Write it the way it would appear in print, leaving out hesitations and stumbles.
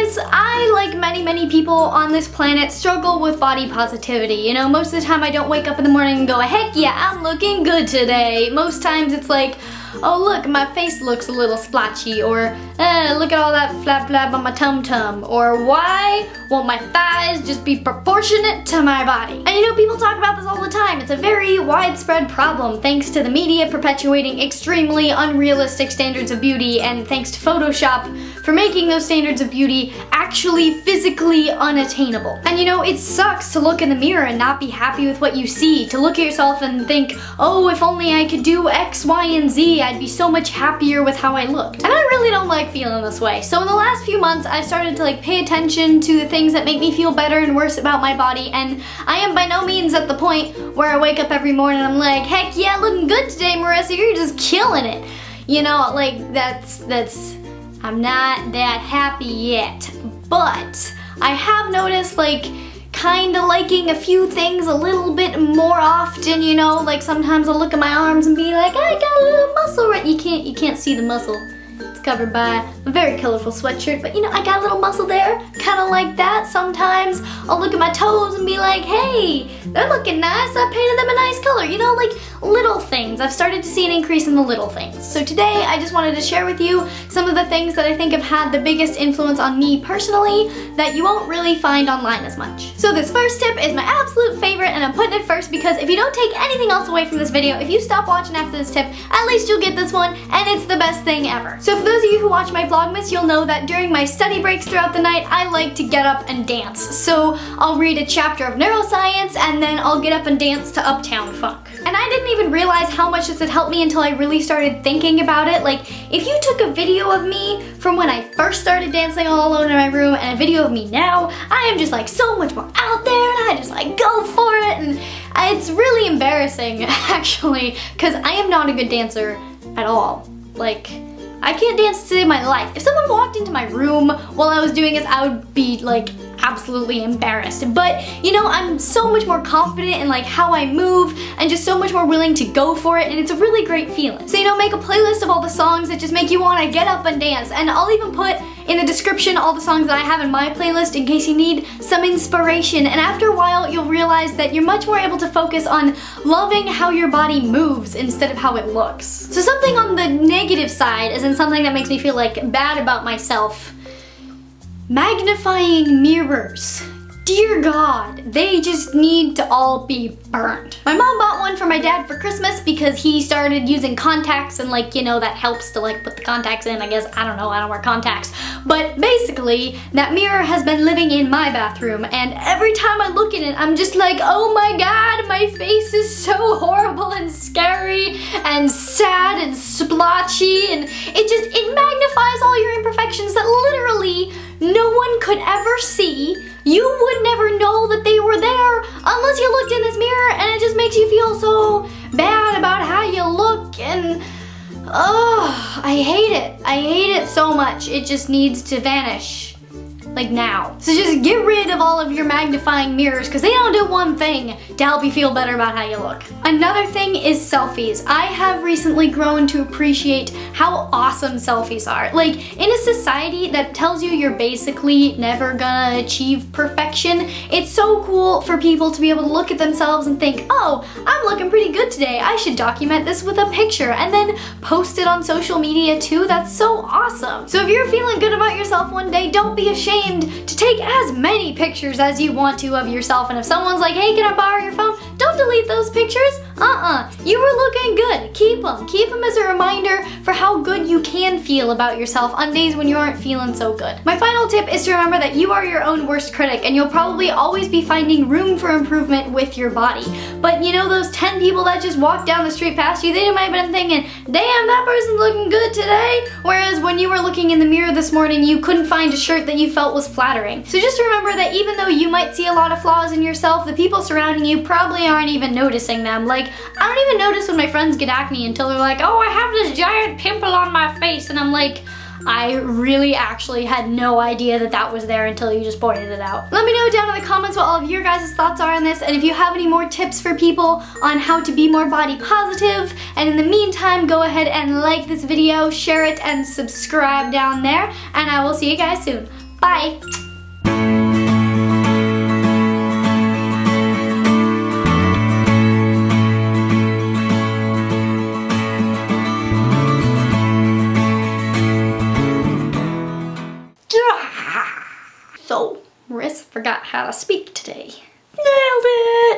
guys, I, like many people on this planet, struggle with body positivity. You know, most of the time I don't wake up in the morning and go, heck yeah, I'm looking good today. Most times it's like, oh look, my face looks a little splotchy, or look at all that flab on my tum-tum, or why won't my thighs just be proportionate to my body? And you know, people talk about this all the time. It's a very widespread problem thanks to the media perpetuating extremely unrealistic standards of beauty, and thanks to Photoshop for making those standards of beauty actually physically unattainable. And you know, it sucks to look in the mirror and not be happy with what you see, to look at yourself and think, oh, if only I could do X, Y, and Z, I'd be so much happier with how I looked. And I really don't like feeling this way. So in the last few months, I started to like pay attention to the things that make me feel better and worse about my body, and I am by no means at the point where I wake up every morning and I'm like, heck yeah, looking good today, Marissa, you're just killing it. You know, like that's I'm not that happy yet, but I have noticed like kinda liking a few things a little bit more often, you know, like sometimes I'll look at my arms and be like, I got a little muscle right. You can't see the muscle. It's covered by a very colorful sweatshirt, but you know, I got a little muscle there, kinda like that. Sometimes I'll look at my toes and be like, hey, they're looking nice, I painted them a nice color, you know, like little things. I've started to see an increase in the little things. So today I just wanted to share with you some of the things that I think have had the biggest influence on me personally that you won't really find online as much. So this first tip is my absolute favorite, and I'm putting it first because if you don't take anything else away from this video, if you stop watching after this tip, at least you'll get this one, and it's the best thing ever. So for those of you who watch my Vlogmas, you'll know that during my study breaks throughout the night, I like to get up and dance. So I'll read a chapter of neuroscience, and then I'll get up and dance to Uptown Funk. And I didn't even realize how much this had helped me until I really started thinking about it. Like, if you took a video of me from when I first started dancing all alone in my room and a video of me now, I am just like so much more out there, and I just like go for it, and it's really embarrassing actually, because I am not a good dancer at all. Like, I can't dance to save my life. If someone walked into my room while I was doing this, I would be like absolutely embarrassed. But you know, I'm so much more confident in like how I move and just so much more willing to go for it, and it's a really great feeling. So you know, make a playlist of all the songs that just make you want to get up and dance, and I'll even put in the description all the songs that I have in my playlist in case you need some inspiration. And after a while, you'll realize that you're much more able to focus on loving how your body moves instead of how it looks. So something on the negative side, as in something that makes me feel like bad about myself, magnifying mirrors. Dear God, they just need to all be burned. My mom bought one for my dad for Christmas because he started using contacts, and like, you know, that helps to like put the contacts in, I guess. I don't know, I don't wear contacts. But basically, that mirror has been living in my bathroom, and every time I look in it, I'm just like, oh my God, my face is so horrible and scary and sad and splotchy, and it magnifies all your imperfections that literally no one could ever see. You would never know that they were there unless you looked in this mirror, and it just makes you feel so bad about how you look, and oh, I hate it. I hate it so much. It just needs to vanish. Like now. So just get rid of all of your magnifying mirrors, because they don't do one thing to help you feel better about how you look. Another thing is selfies. I have recently grown to appreciate how awesome selfies are. Like, in a society that tells you you're basically never gonna achieve perfection, it's so cool for people to be able to look at themselves and think, oh, I'm looking pretty good today. I should document this with a picture and then post it on social media too. That's so awesome. So if you're feeling good about yourself one day, don't be ashamed to take as many pictures as you want to of yourself, and if someone's like, hey, can I borrow your phone? Don't delete those pictures. You were looking good. Keep them as a reminder for how good you can feel about yourself on days when you aren't feeling so good. My final tip is to remember that you are your own worst critic, and you'll probably always be finding room for improvement with your body. But you know, those 10 people that just walked down the street past you, they might have been thinking, damn, that person's looking good today. Whereas when you were looking in the mirror this morning, you couldn't find a shirt that you felt was flattering. So just remember that even though you might see a lot of flaws in yourself, the people surrounding you probably aren't even noticing them. Like, I don't even notice when my friends get acne until they're like, oh, I have this giant pimple on my face, and I'm like, I really actually had no idea that that was there until you just pointed it out. Let me know down in the comments what all of your guys' thoughts are on this, and if you have any more tips for people on how to be more body positive. And in the meantime, go ahead and like this video, share it, and subscribe down there, and I will see you guys soon. Bye. So, Marissa forgot how to speak today. Nailed it!